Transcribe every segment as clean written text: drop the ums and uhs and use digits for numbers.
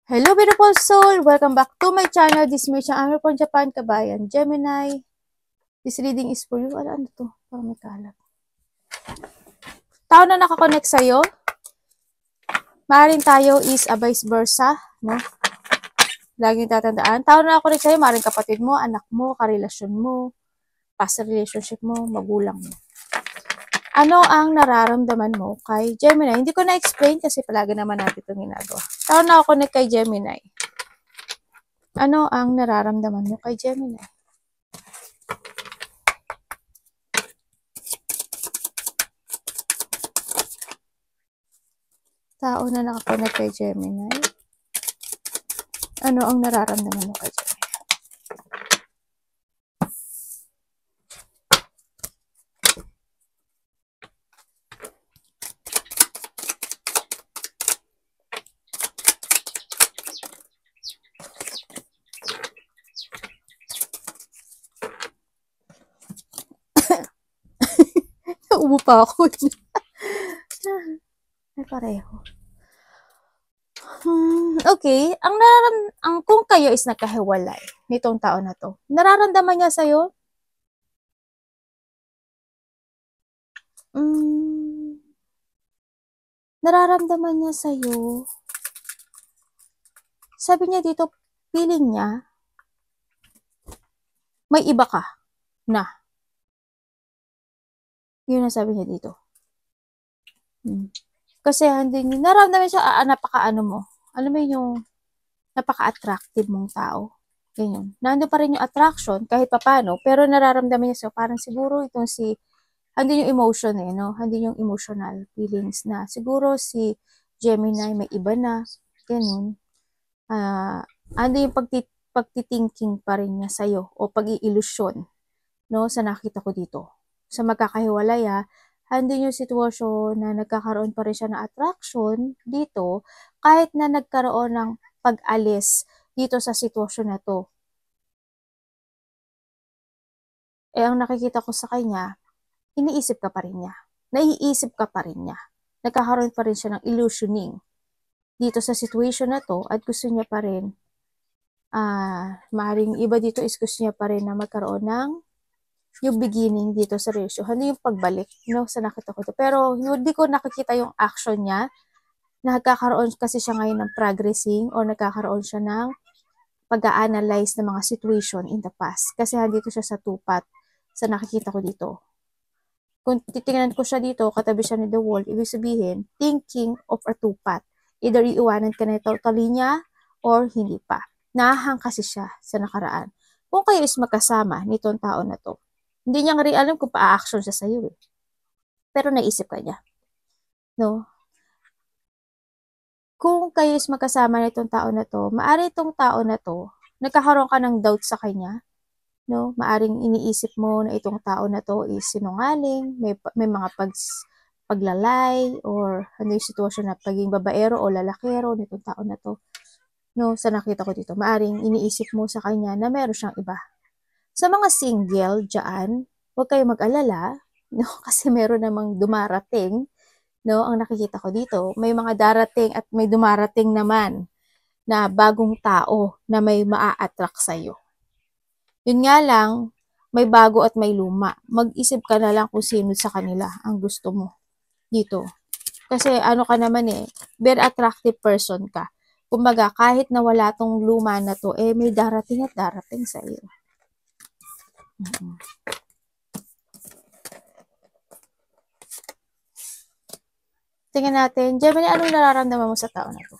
Hello beautiful soul! Welcome back to my channel. This is my channel from Japan, Kabayan, Gemini. This reading is for you. Ano to? Parang may kalat. Tao na nakakonect sa'yo. Maaaring tayo is a vice versa, no? Laging tatandaan. Tao na nakakonect sa'yo, maaaring kapatid mo, anak mo, karelasyon mo, past relationship mo, magulang mo. Ano ang nararamdaman mo kay Gemini? Hindi ko na-explain kasi palagi naman natin itong ginagawa. Tao na nakakonect kay Gemini. Ano ang nararamdaman mo kay Gemini? Tao na nakakonect kay Gemini. Ano ang nararamdaman mo kay Gemini? Naubo pa ako. Ay, pareho. Okay. Kung kayo is nagkahiwalay nitong tao na to, nararamdaman niya sa'yo? Nararamdaman niya sa'yo. Sabi niya dito, feeling niya, may iba ka na. Yun ang sabi niya dito. Kasi hindi niya, nararamdaman siya, napaka-ano mo. Alam mo yung napaka-attractive mong tao. Ganyan. Nandun pa rin yung attraction, kahit papano, pero nararamdaman niya siya, parang siguro itong hindi yung emotion no? Hindi yung emotional feelings na. Siguro si Gemini may iba na, ganun. Hindi yung pagtitinking pa rin niya sa'yo, o pag-iilusyon, no? Sa nakita ko dito. Sa magkakahiwalay, hindi yung sitwasyon na nagkakaroon pa rin siya ng attraction dito, kahit na nagkaroon ng pag-alis dito sa sitwasyon na to. Ang nakikita ko sa kanya, iniisip ka pa rin niya. Naiisip ka pa rin niya. Nagkakaroon pa rin siya ng illusioning dito sa situation na to, at gusto niya pa rin, maaaring iba dito is gusto niya pa rin na magkaroon ng yung beginning dito sa relasyon. Hindi yung pagbalik, no, sa nakita ko to. Pero hindi ko nakikita yung action niya. Nagkakaroon kasi siya ngayon ng progressing, or nagkakaroon siya ng pag-a-analyze ng mga situation in the past. Kasi dito siya sa tupat sa nakikita ko dito. Kung titingnan ko siya dito, katabi siya ni The Wall, ibig sabihin, thinking of a tupat. Either iiwanan ka na totally niya, or hindi pa. Nahahang kasi siya sa nakaraan. Kung kayo is magkasama nitong tao na to, hindi niya nga rin alam kung pa-action siya sa'yo eh. Pero naisip ka niya. No? Kung kayo is magkasama nitong tao na to, maari itong tao na to, nagkakaroon ka ng doubt sa kanya. No? Maaring iniisip mo na itong tao na to is sinungaling, may mga paglalay, or ano yung sitwasyon na pagiging babaero o lalakero nitong tao na to. No? Sa nakita ko dito, maaring iniisip mo sa kanya na meron siyang iba. Sa mga single dyan, huwag kayo mag-alala, no? Kasi meron namang dumarating, no? Ang nakikita ko dito, may mga darating at may dumarating naman na bagong tao na may maa-attract sa'yo. Yun nga lang, may bago at may luma. Mag-isip ka na lang kung sino sa kanila ang gusto mo dito. Kasi ano ka naman very attractive person ka. Kumbaga, kahit na wala tong luma na to, may darating at darating sa iyo. Tingnan natin. Gemini, anong nararamdaman mo sa tao na to?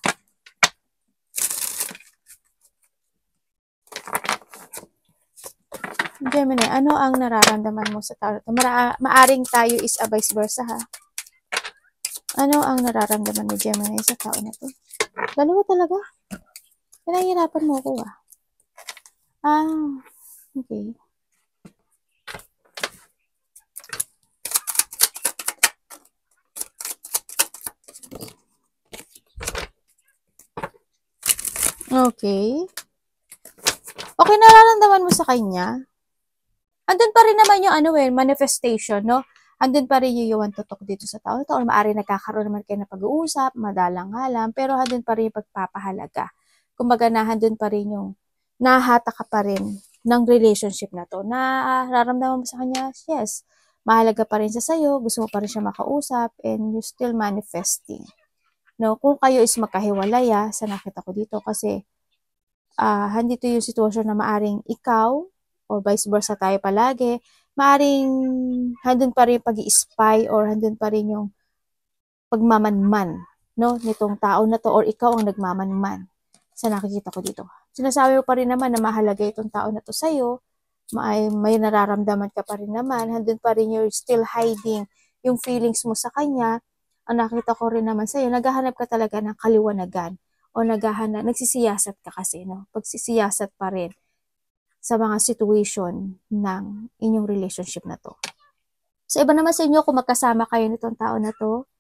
Gemini, ano ang nararamdaman mo sa tao na to? Maaring tayo is a vice versa, ha? Ano ang nararamdaman ni Gemini sa tao na to? Dalawa talaga? Pinahihirapan mo ko, okay. Okay. Okay, nararamdaman mo sa kanya? Andun pa rin naman yung manifestation, no? Andun pa rin yung want to talk dito sa tao ito, or maaari nagkakaroon naman kayo na pag-uusap, madalang nga lang, pero andun pa rin yung pagpapahalaga Kumbaga nandun pa rin yung nahahata ka pa rin ng relationship na to. Nararamdaman mo sa kanya, yes, mahalaga pa rin siya sa'yo, gusto mo pa rin siya makausap, and you still manifesting. No, kung kayo is magkahiwalay, sa nakita ko dito kasi handito yung sitwasyon na maaring ikaw or vice versa tayo palagi, maaring handun pa rin pag-i-spy or handun pa rin yung pagmamanman, no, nitong tao na to or ikaw ang nagmamanman sa nakikita ko dito. Sinasabi mo pa rin naman na mahalaga itong tao na to sa'yo, may nararamdaman ka pa rin naman, handun pa rin you're still hiding yung feelings mo sa kanya. Ang nakita ko rin naman sa'yo, naghahanap ka talaga ng kaliwanagan o nagsisiyasat ka kasi, no? Pagsisiyasat pa rin sa mga situation ng inyong relationship na to. So, iba naman sa inyo kung magkasama kayo nitong tao na to,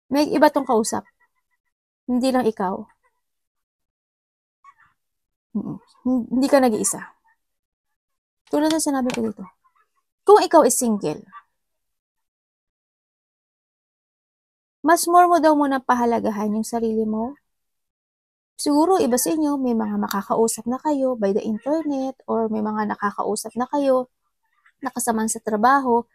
may iba tong kausap. Hindi lang ikaw. Hindi ka nag-iisa. Tulad ng sinabi ko dito. Kung ikaw is single, mas more mo daw muna pahalagahan yung sarili mo. Siguro iba sa inyo, may mga makakausap na kayo by the internet or may mga nakakausap na kayo nakasaman sa trabaho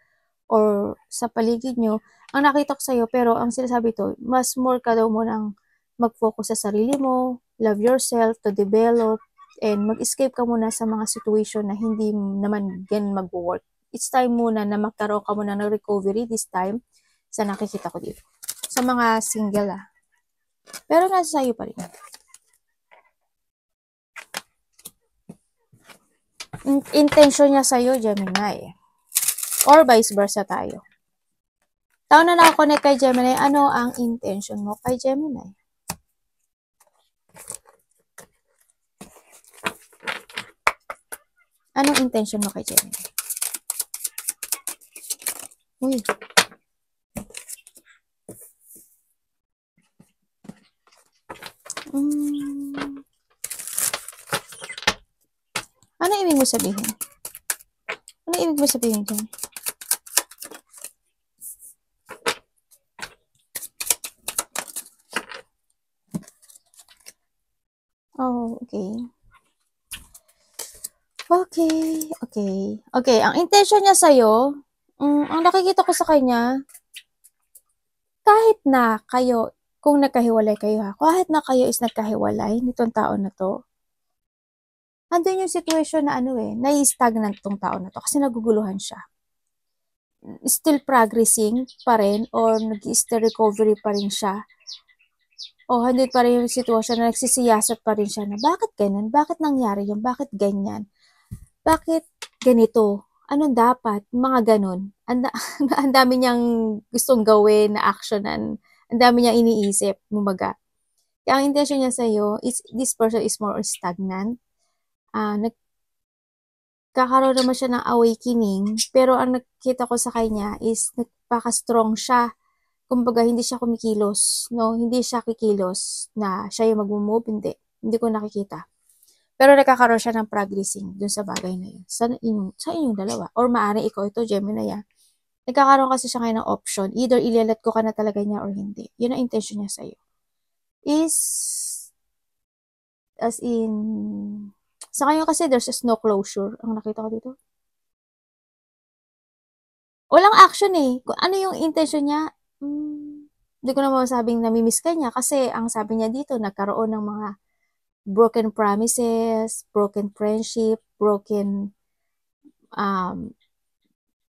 or sa paligid nyo. Ang nakita ko sa'yo, pero ang sinasabi to, mas more ka daw munang mag-focus sa sarili mo, love yourself, to develop, and mag-escape ka muna sa mga situation na hindi naman gan mag-work. It's time muna na magkaroon ka muna ng recovery this time sa nakikita ko dito. Sa mga single Pero nasa sa'yo pa rin. Intention niya sa'yo, Gemini. Or vice versa tayo. Tao na nakakonect kay Gemini, ano ang intention mo kay Gemini? Anong intention mo kay Gemini? Uy. Ano ibig mo sabihin? Ano ibig mo sabihin dyan? Oh, okay. Okay, ang intention niya sa'yo, ang nakikita ko sa kanya, kahit na kayo, kung nagkahiwalay kayo kahit na kayo is nagkahiwalay nitong tao na to, andun yung situation na nai-stagnant tong tao na to kasi naguguluhan siya. Still progressing pa rin or nag-still recovery pa rin siya. O handun pa rin yung sitwasyon na nagsisiyasat pa rin siya na bakit ganyan? Bakit nangyari yun? Bakit ganyan? Bakit ganito? Anong dapat? Mga ganun. Ang dami niyang gustong gawin na actionan. Ang dami niyang iniisip. Mumaga. Kaya ang intention niya sa'yo is this person is more stagnant. Nagkakaroon naman siya ng awakening, pero ang nakita ko sa kanya is nagpaka-strong siya. Kumbaga, hindi siya kumikilos, no? Hindi siya kikilos na siya yung mag-move, hindi ko nakikita. Pero nagkakaroon siya ng progressing dun sa bagay na yun. Sa inyong dalawa. Or maaari ikaw ito, Gemini, nagkakaroon kasi siya ngayon ng option. Either ilalet ko ka na talaga niya or hindi. Yun ang intention niya sa'yo. Is, as in, sa kanya kasi there's no closure. Ang nakita ko dito. Walang action Kung ano yung intention niya, hindi ko na masabing namimiss ka niya kasi ang sabi niya dito, nagkaroon ng mga broken promises, broken friendship, broken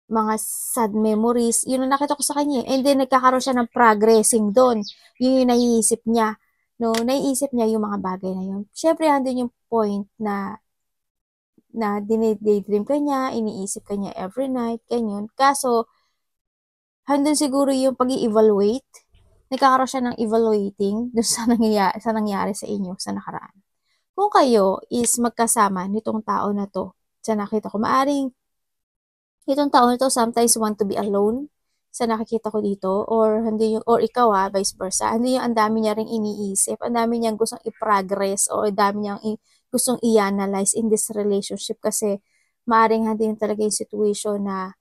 mga sad memories. Yun ang nakita ko sa kanya. And then, nagkakaroon siya ng progressing doon. Yun yung naiisip niya. No, naiisip niya yung mga bagay na yun. Siyempre, andun yung point na daydream ka niya, iniisip ka niya every night, ganyan. Kaso, handun siguro yung pag-i-evaluate. Nagkakaroon siya ng evaluating doon sa nangyari sa inyo sa nakaraan. Kung kayo is magkasama nitong tao na to, sa nakita ko, maaring itong tao na to sometimes want to be alone sa nakikita ko dito, or ikaw vice versa. Hindi yung ang dami niya ring iniisip, ang dami niyang gustong i-progress o ang dami niyang gustong i-analyze in this relationship kasi maaring hindi yun talaga yung situation na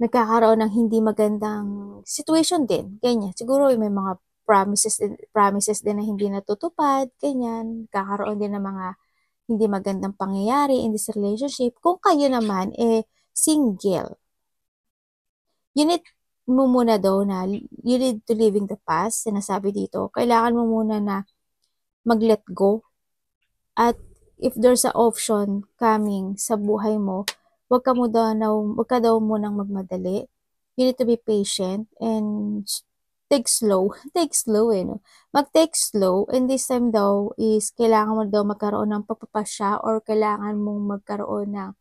nagkakaroon ng hindi magandang situation din, ganyan. Siguro may mga promises din na hindi natutupad, ganyan. Nagkakaroon din ng mga hindi magandang pangyayari in this relationship. Kung kayo naman, single, you need mo muna daw na, you need to live in the past, sinasabi dito. Kailangan mo muna na mag-let go. At if there's a option coming sa buhay mo, wag ka daw munang magmadali. You need to be patient and take slow. Take slow no? Mag-take slow and this time daw is kailangan mo daw magkaroon ng pagpapasya or kailangan mong magkaroon ng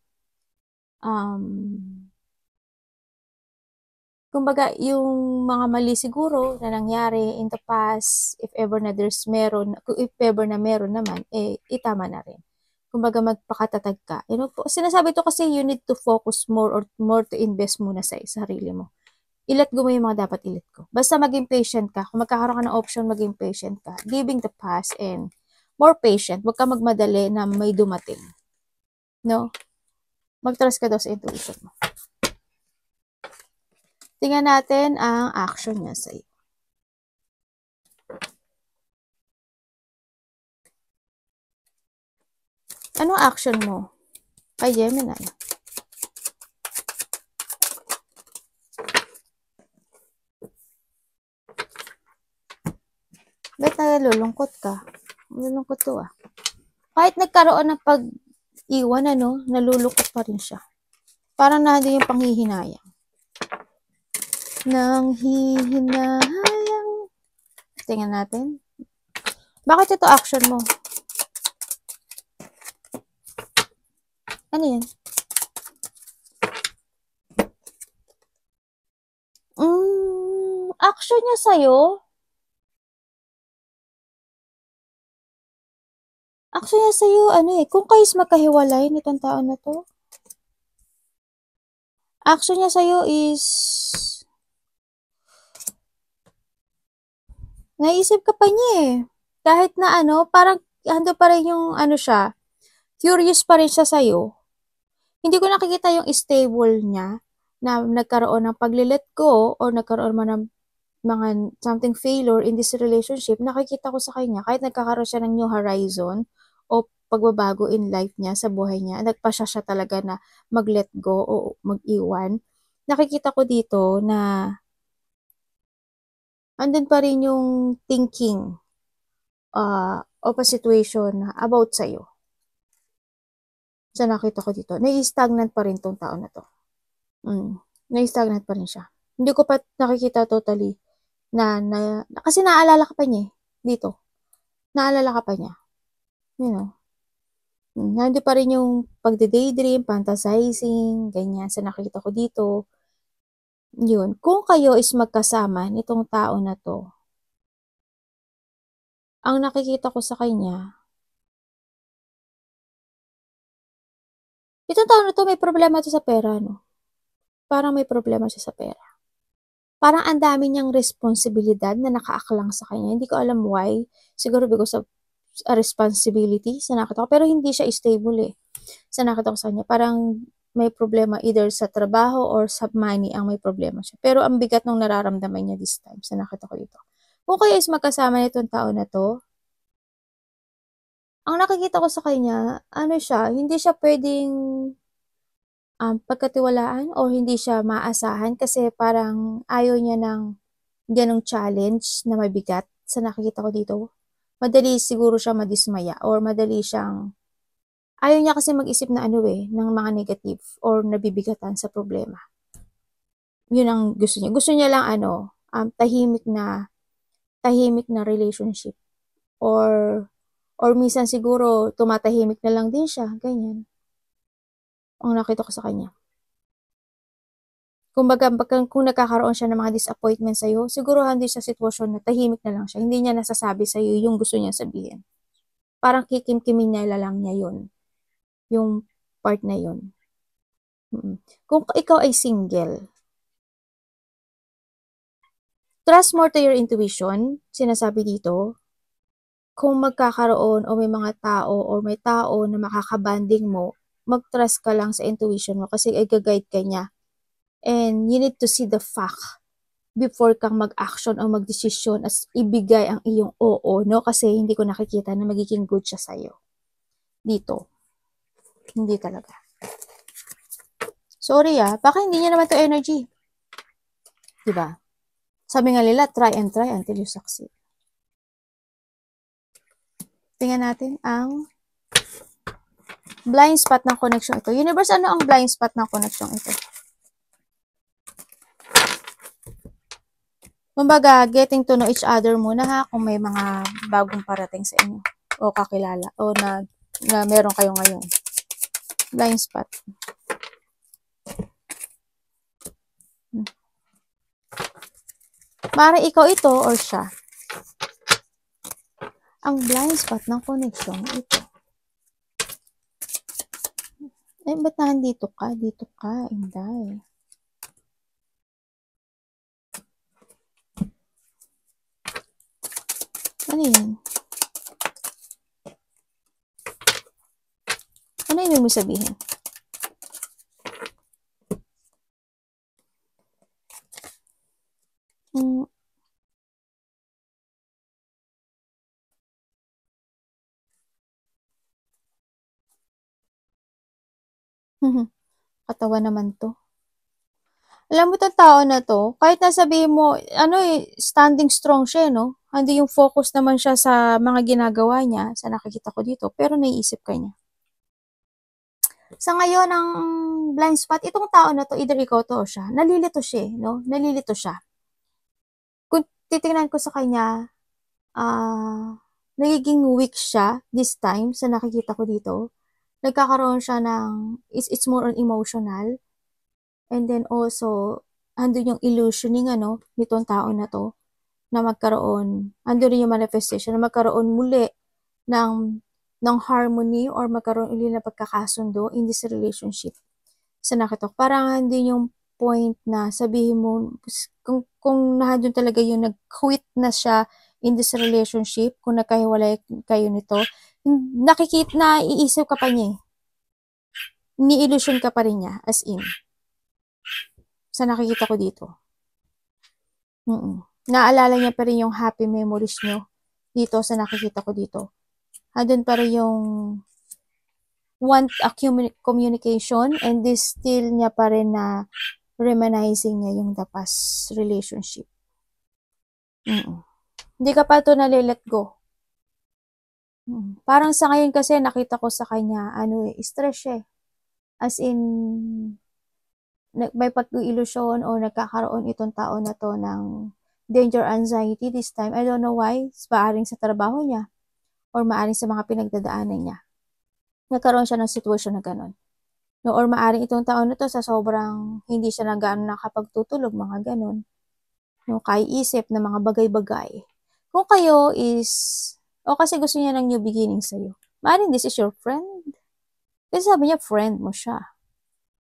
kumbaga yung mga mali siguro na nangyari in the past, if ever na meron naman, itama na rin. Kumbaga magpakatatag ka. You know, sinasabi to kasi you need to focus more to invest muna sa sarili mo. I-let go mo yung mga dapat i-let go. Basta maging patient ka. Kung magkakaroon ka ng option, maging patient ka. Living the past and more patient. Huwag ka magmadali na may dumating. No? Mag-trust ka daw sa intuition mo. Tingnan natin ang action niya sa'yo. Anong action mo? Kay Gemini. Ba't nalulungkot ka? Nalulungkot to Kahit nagkaroon ng pag-iwan, nalulungkot pa rin siya. Parang nandun yung panghihinayang. Nang hihinayang. Tingnan natin. Bakit ito action mo? Ano yan? Action niya sa'yo? Action niya sa'yo, kung kayo magkahiwalay nitong tao na to, action niya sa'yo is naisip ka pa niya Kahit na parang ando pa rin yung siya, curious pa rin siya sa'yo. Hindi ko nakikita yung stable niya na nagkaroon ng pag-let go or nagkaroon man ng mga something failure in this relationship. Nakikita ko sa kanya, kahit nagkakaroon siya ng new horizon o pagbabago in life niya, sa buhay niya, nagpasya siya talaga na mag-let go o mag-iwan. Nakikita ko dito na andun pa rin yung thinking of a situation about sa'yo. So, nakita ko dito, nai-stagnant pa rin tong tao na to. Nai-stagnant pa rin siya. Hindi ko pa nakikita totally kasi naalala ka pa niya dito. Naalala ka pa niya. You know. Nandun pa rin yung pagde-daydream, fantasizing, ganyan. So, nakikita ko dito. Yun. Kung kayo is magkasama nitong tao na to, ang nakikita ko sa kanya, itong tao na to may problema to sa pera, Parang may problema siya sa pera. Parang ang dami niyang responsibilidad na nakaaklang sa kanya. Hindi ko alam why. Siguro because of responsibility sa nakita ko. Pero hindi siya stable Sa nakita ko sa kanya. Parang may problema either sa trabaho or sa money ang may problema siya. Pero ang bigat ng nararamdaman niya this time sa nakita ko dito. Kung kayo is magkasama nitong tao na to, ang nakikita ko sa kanya, siya, hindi siya pwedeng pagkatiwalaan o hindi siya maasahan kasi parang ayaw niya ng ganong challenge na mabigat sa nakikita ko dito. Madali siguro siya madismaya or madali siyang ayaw niya kasi mag-isip na ng mga negative or nabibigatan sa problema. Yun ang gusto niya. Gusto niya lang tahimik na relationship or minsan siguro tumatahimik na lang din siya, ganyan. Ang nakita ko sa kanya. Kumbaga, kung nagkakaroon siya ng mga disappointment sa'yo, siguro hindi siya sitwasyon na tahimik na lang siya. Hindi niya nasasabi sa'yo yung gusto niya sabihin. Parang kikim-kimin niya lang niya yun. Yung part na yun. Kung ikaw ay single, trust more to your intuition, sinasabi dito. Kung magkakaroon o may mga tao o may tao na makakabanding mo, mag-trust ka lang sa intuition mo kasi i-guide ka niya And you need to see the fact before kang mag-action o mag-desisyon as ibigay ang iyong oo, no? Kasi hindi ko nakikita na magiging good siya sa'yo. Dito. Hindi talaga. Sorry baka hindi niya naman to energy. Diba? Sabi nga nila, try and try until you succeed. Tingnan natin ang blind spot ng connection ito. Universe, ano ang blind spot ng connection ito? Kumbaga, getting to know each other muna ha, kung may mga bagong parating sa inyo o kakilala o na meron kayo ngayon. Blind spot. Para ikaw ito or siya. Ang blind spot ng connection ito. Eh, ba't nandito ka? Dito ka, Inday. Ano yun? Ano ibig mo sabihin? Katawa naman to. Alam mo itong tao na to, kahit nasabihin mo, standing strong siya, no? Hindi yung focus naman siya sa mga ginagawa niya, sa nakikita ko dito, pero naiisip ka niya. Sa ngayon, ang blind spot, itong tao na to, either ikaw to o siya, nalilito siya, no? Nalilito siya. Kung titingnan ko sa kanya, nagiging weak siya this time, sa nakikita ko dito. Nagkakaroon siya ng, it's more on emotional. And then also, andun yung illusioning, nitong tao na to, na magkaroon, andun rin yung manifestation, na magkaroon muli ng harmony or magkaroon uli na pagkakasundo in this relationship. Sa nakita ko, parang andun yung point na sabihin mo, kung nandun talaga yung nag-quit na siya in this relationship, kung nagkahiwalay kayo nito, iisip ka pa niya ni-illusion ka pa rin niya, as in. Sa nakikita ko dito. Naalala niya pa rin yung happy memories niyo dito sa nakikita ko dito. Andun pa rin yung want a communication and this still niya pa rin na reminiscing niya yung the past relationship. Hindi ka pa ito nalilet go. Parang sa ngayon kasi nakita ko sa kanya, stress siya. As in, may pag-ilusyon o nagkakaroon itong tao na to ng danger anxiety this time. I don't know why. Maaring sa trabaho niya or maaring sa mga pinagdadaanan niya. Nagkaroon siya ng sitwasyon na gano'n. No, or maaring itong tao na to sa sobrang hindi siya na gano'n nakapagtutulog, mga gano'n. No, kaiisip na mga bagay-bagay. Kung kayo is, kasi gusto niya ng new beginning sa'yo. Maaring this is your friend. Kasi sabi niya, friend mo siya.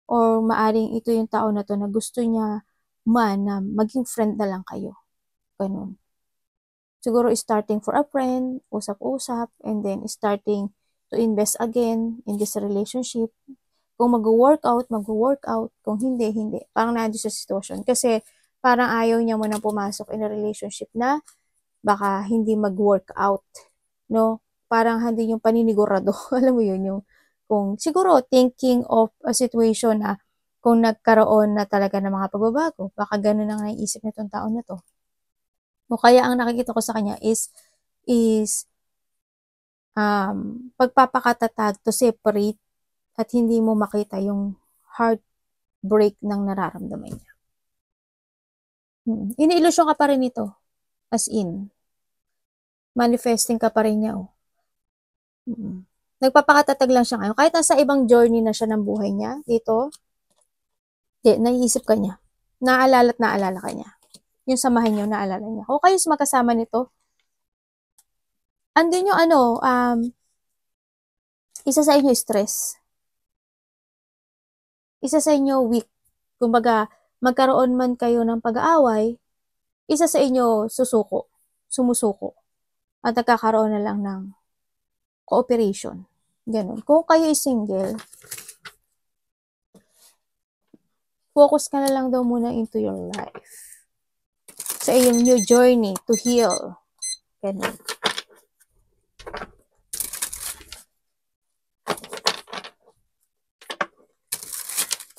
Or maaring ito yung tao na to na gusto niya na maging friend na lang kayo. Ganun. Siguro starting for a friend, usap-usap, and then starting to invest again in this relationship. Kung mag-workout, mag-workout. Kung hindi, hindi. Parang nandun sa sitwasyon. Kasi parang ayaw niya mo na pumasok in a relationship na baka hindi mag-workout. No? Parang hindi yung paninigurado. Alam mo yun, yung kung siguro thinking of a situation na kung nagkaroon na talaga ng mga pagbabago, baka gano'n ang naiisip nitong tao na to. O kaya ang nakikita ko sa kanya is pagpapakatatag to separate at hindi mo makita yung heartbreak ng nararamdaman niya. Iniilusyon ka pa rin ito. As in, manifesting ka pa rin niya. Nagpapakatatag lang siya ngayon. Kahit nasa ibang journey na siya ng buhay niya, dito, naiisip ka niya. Naalala ka niya. Yung samahan niyo, naalala niya. O kayo magkasama nito, andun yung isa sa inyo stress. Isa sa inyo weak. Kumbaga, magkaroon man kayo ng pag-aaway, isa sa inyo sumusuko. At nagkakaroon na lang ng cooperation. Ganun. Kung kayo is single, Focus ka na lang daw muna into your life. Sa iyong new journey to heal. Ganun.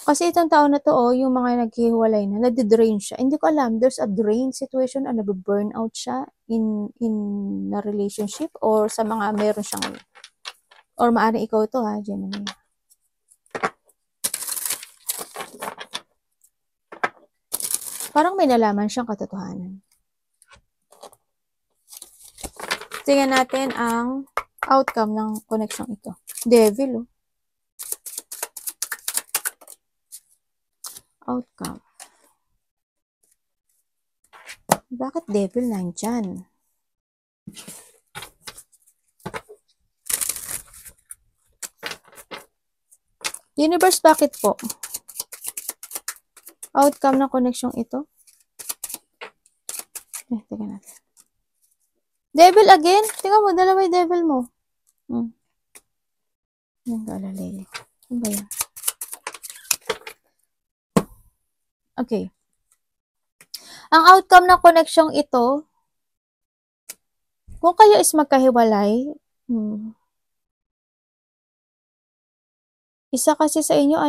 Kasi itong taon na to, yung mga naghihiwalay na, nadidrain siya. Hindi ko alam, there's a drain situation, nababurnout siya in a relationship or sa mga meron siyang, or maaaring ikaw to ha, Gemini. Parang may nalaman siyang katotohanan. Tingnan natin ang outcome ng connection ito. Devil, outcome. Bakit devil nandyan? Universe, bakit po? Outcome ng connection ito? Tingnan natin. Devil again? Tingnan mo, dalawa yung devil mo. Yung galalay. Ano ba yan? Okay. Ang outcome ng connection ito, kung kayo is magkahiwalay, isa kasi sa inyo,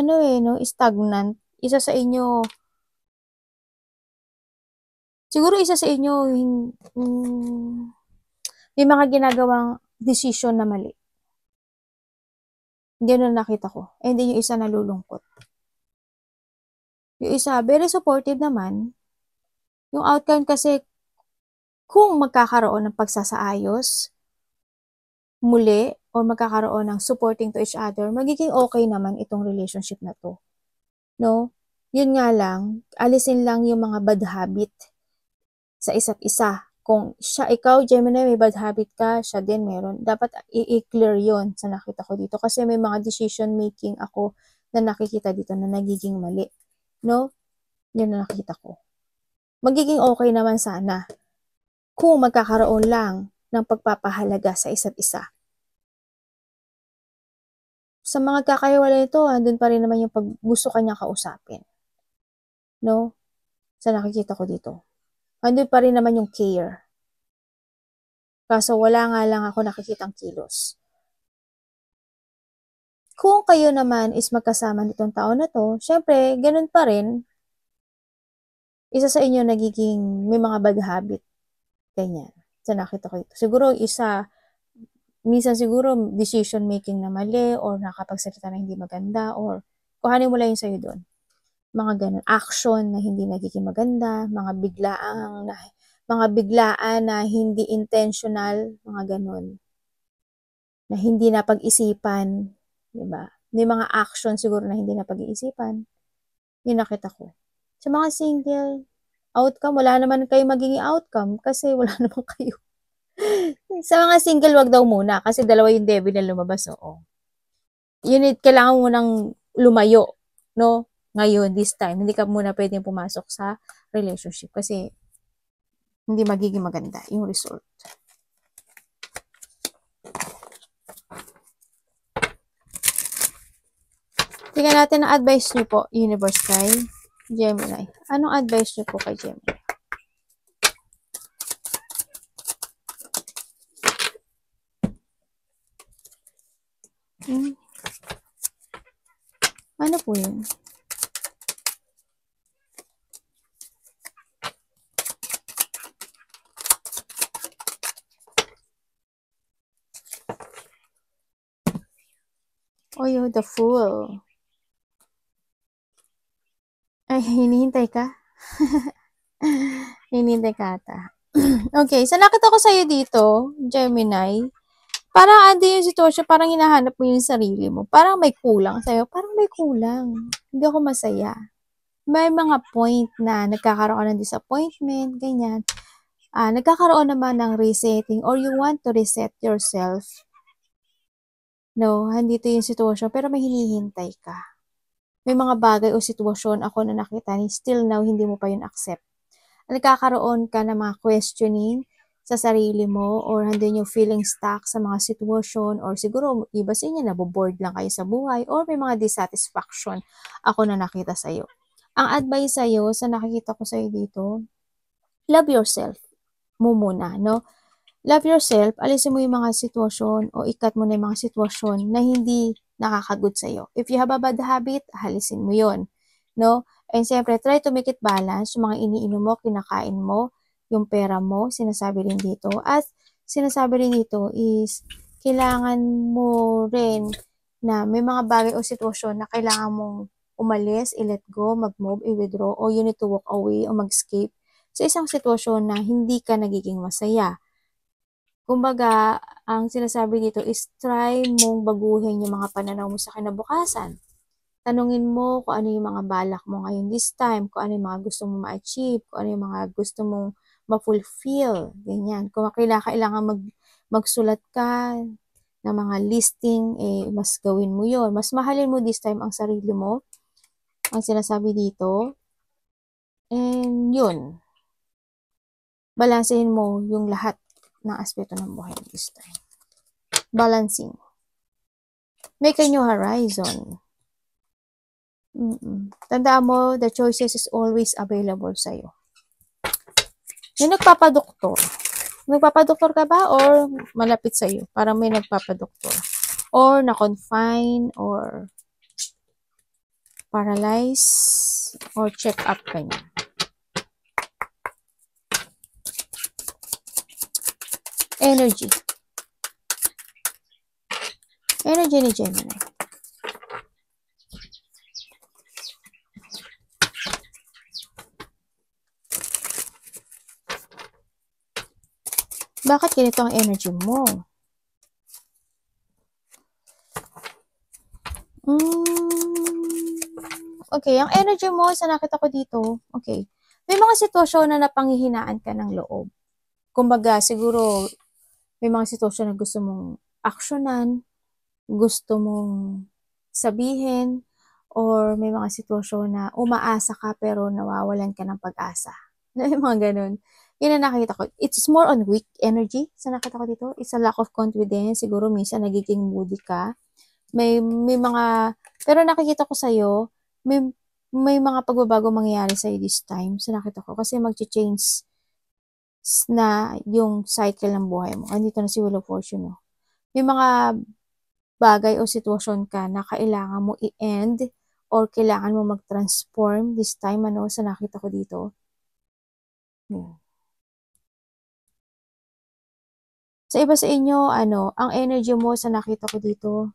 stagnant. Isa sa inyo, siguro isa sa inyo, may mga ginagawang decision na mali. Hindi na nakita ko. And then yung isa nalulungkot. Yung isa, very supportive naman. Yung outcome kasi, kung magkakaroon ng pagsasaayos, muli, o magkakaroon ng supporting to each other, magiging okay naman itong relationship na to. No? Yun nga lang, alisin lang yung mga bad habit sa isa't isa. Kung siya, ikaw, Gemini, may bad habit ka, siya din meron. Dapat i-clear yun sa nakita ko dito. Kasi may mga decision making ako na nakikita dito na nagiging mali. No? Yun na nakita ko. Magiging okay naman sana kung magkakaroon lang ng pagpapahalaga sa isa't isa. Sa mga kakahiwalay nito, andun pa rin naman yung pag gusto kanya kausapin. No? Sa nakikita ko dito. Andun pa rin naman yung care. Kaso wala nga lang ako nakikitang kilos. Kung kayo naman is magkasama nitong taon na to, syempre, ganun pa rin. Isa sa inyo nagiging may mga bad habit. Ganyan. Sa nakita ko ito. Siguro minsan siguro decision making na mali or nakapagsalita na hindi maganda or kuhanin mo lang yung sa'yo doon. Mga ganun. Action na hindi nagiging maganda, mga biglaan na hindi intentional, mga ganun. Na hindi napag-isipan, diba? May mga action siguro na hindi napag-iisipan. Yun nakita ko. Sa mga single, outcome, wala naman kayo magiging outcome kasi wala naman kayo. Sa mga single, wag daw muna kasi dalawa yung devil na lumabas, oo. Kailangan mo nang lumayo, no? Ngayon, this time, hindi ka muna pwedeng pumasok sa relationship kasi hindi magiging maganda yung result. Tingnan natin ang advice niyo po, Universe kay Gemini. Anong advice niyo po kay Gemini? Ano po yun? Oh, you're the fool. Ay, hinihintay ka? Hinihintay ka ata. Okay, so nakita ko sa'yo dito, Gemini, parang andi yung sitwasyon, parang hinahanap mo yung sarili mo. Parang may kulang sa'yo. Parang may kulang. Hindi ako masaya. May mga point na nagkakaroon ka ng disappointment, ganyan. Nagkakaroon naman ng resetting or you want to reset yourself. No, andito yung sitwasyon, pero may hinihintay ka. May mga bagay o sitwasyon ako na nakita ni still now hindi mo pa yun accept. Nagkakaroon ka ng mga questioning sa sarili mo or andun yung feeling stuck sa mga sitwasyon or siguro iba sa inyo naboboard lang kayo sa buhay or may mga dissatisfaction ako na nakita sa'yo. Ang advice sa'yo, sa nakikita ko sa'yo dito, love yourself mo muna, no? Love yourself, alisin mo yung mga sitwasyon o ikat mo na yung mga sitwasyon na hindi nakakagood sa'yo. If you have a bad habit, alisin mo yon, no? And siyempre, try to make it balance, yung mga iniinom mo, kinakain mo, yung pera mo, sinasabi rin dito. At sinasabi rin dito is, kailangan mo rin na may mga bagay o sitwasyon na kailangan mong umalis, i-let go, mag-move, i-withdraw, o you need to walk away o mag-escape sa isang sitwasyon na hindi ka nagiging masaya. Kumbaga, ang sinasabi dito is try mong baguhin yung mga pananaw mo sa kinabukasan. Tanungin mo kung ano yung mga balak mo ngayon this time, kung ano yung mga gusto mong ma-achieve, kung ano yung mga gusto mong ma-fulfill, ganyan. Kung kailangan magsulat ka ng mga listing, mas gawin mo yon. Mas mahalin mo this time ang sarili mo, ang sinasabi dito. And yun, balansehin mo yung lahat ng aspeto ng buhay this time. Balancing. Make a new horizon. Tandaan mo, the choices is always available sa'yo. Yung nagpapadoktor. Nagpapadoktor ka ba or malapit sa'yo? Parang may nagpapadoktor. Or na-confine or paralyzed or check up ka niya. Energy. Energy ni Gemini. Bakit ganito ang energy mo? Okay, ang energy mo, sa nakita ko dito, okay, may mga sitwasyon na napanghihinaan ka ng loob. Kumbaga, siguro, may mga sitwasyon na gusto mong aksyonan, gusto mong sabihin, or may mga sitwasyon na umaasa ka pero nawawalan ka ng pag-asa. May mga ganun. Yun ang nakikita ko. It's more on weak energy. Sa nakita ko dito, it's a lack of confidence. Siguro minsan nagiging moody ka. May mga, pero nakikita ko sa'yo, may mga pagbabago mangyayari sa'yo this time. So nakita ko, kasi mag-change na yung cycle ng buhay mo. Andito na si Wheel of Fortune, no? May mga bagay o sitwasyon ka na kailangan mo i-end or kailangan mo mag-transform this time, ano, sa nakita ko dito. Sa iba sa inyo, ano, ang energy mo sa nakita ko dito,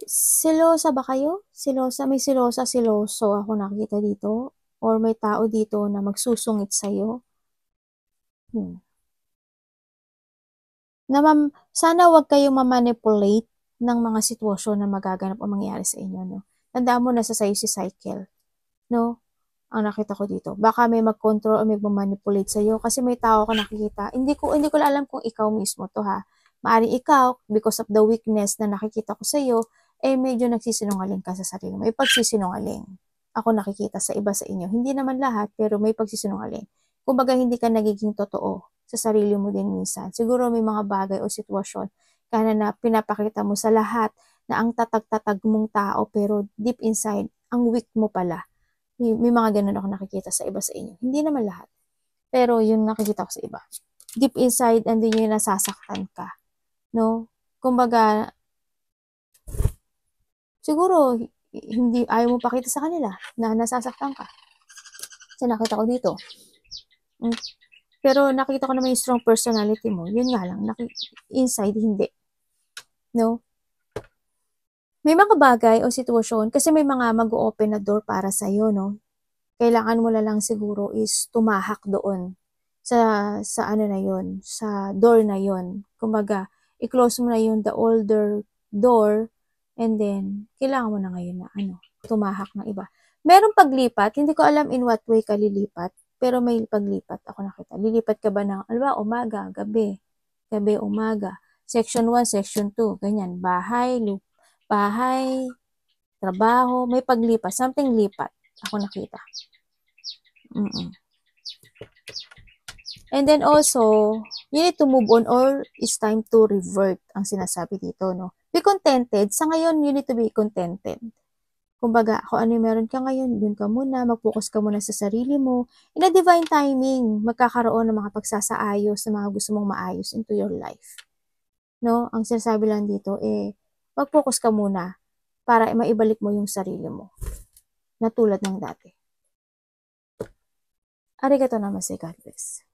selosa ba kayo? Selosa, may seloso ako nakita dito. Or may tao dito na magsusungit sa'yo. Sana wag kayong ma-manipulate ng mga sitwasyon na magaganap o mangyayari sa inyo, no? Tandaan mo, nasa sa'yo si cycle, no? Ang nakita ko dito. Baka may mag-control o may manipulate sa'yo kasi may tao ka nakikita. Hindi ko alam kung ikaw mismo to, ha. Maaring ikaw, because of the weakness na nakikita ko sa'yo, medyo nagsisinungaling ka sa sarili mo. May pagsisinungaling. Ako nakikita sa iba sa inyo. Hindi naman lahat, pero may pagsisinungaling. Kumbaga, hindi ka nagiging totoo sa sarili mo din minsan. Siguro may mga bagay o sitwasyon kana na pinapakita mo sa lahat na ang tatag-tatag mong tao, pero deep inside, ang weak mo pala. May mga ganun ako nakikita sa iba sa inyo. Hindi naman lahat. Pero yun nakikita ko sa iba. Deep inside, andun yung nasasaktan ka. No? Kumbaga, siguro, hindi, ayaw mo pakita sa kanila na nasasaktan ka. Kasi nakita ko dito. Pero nakita ko naman yung strong personality mo. Yun nga lang, inside, hindi. No? May mga bagay o sitwasyon, kasi may mga mag-open na door para sa'yo, no? Kailangan mo na lang siguro is tumahak doon sa ano na yun, sa door na yun. Kumbaga, i-close mo na yun, the older door, and then, kailangan mo na ngayon na, tumahak ng iba. Merong paglipat, hindi ko alam in what way ka lilipat, pero may paglipat ako nakita. Lilipat ka ba ng, umaga, gabi, umaga, section 1, section 2, ganyan, bahay, trabaho, may paglipat, something lipat, ako nakita. And then also, you need to move on or it's time to revert ang sinasabi dito, no? Be contented. Sa ngayon, you need to be contented. Kumbaga, kung ano yung meron ka ngayon, dun ka muna, mag-focus ka muna sa sarili mo. In a divine timing, magkakaroon ng mga pagsasaayos, ng mga gusto mong maayos into your life. No? Ang sinasabi lang dito, mag-focus ka muna para maibalik mo yung sarili mo na tulad ng dati. Arigato namaste, God bless.